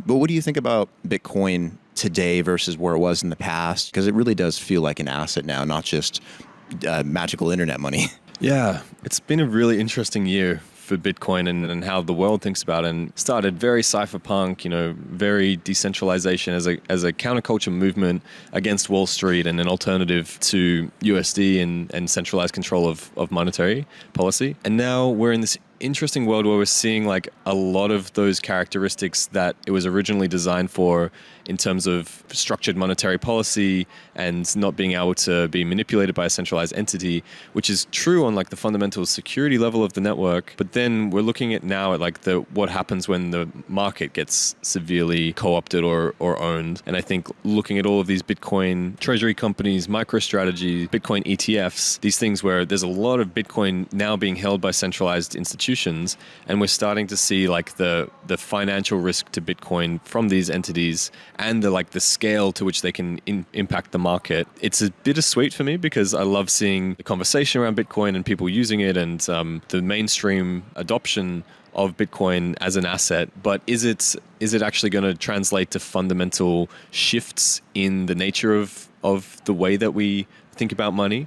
But what do you think about Bitcoin today versus where it was in the past? Because it really does feel like an asset now, not just magical internet money. Yeah, it's been a really interesting year for Bitcoin and how the world thinks about it. And started very cypherpunk, very decentralization as a counterculture movement against Wall Street and an alternative to USD and centralized control of monetary policy. And now we're in this interesting world where we're seeing like a lot of those characteristics that it was originally designed for in terms of structured monetary policy and not being able to be manipulated by a centralized entity, which is true on like the fundamental security level of the network. But then we're looking at now at like what happens when the market gets severely co-opted or owned. And I think looking at all of these Bitcoin treasury companies, MicroStrategy, Bitcoin ETFs, these things where there's a lot of Bitcoin now being held by centralized institutions, and we're starting to see like the financial risk to Bitcoin from these entities and the scale to which they can impact the market. It's a bittersweet for me because I love seeing the conversation around Bitcoin and people using it and the mainstream adoption of Bitcoin as an asset. But is it actually going to translate to fundamental shifts in the nature of the way that we think about money?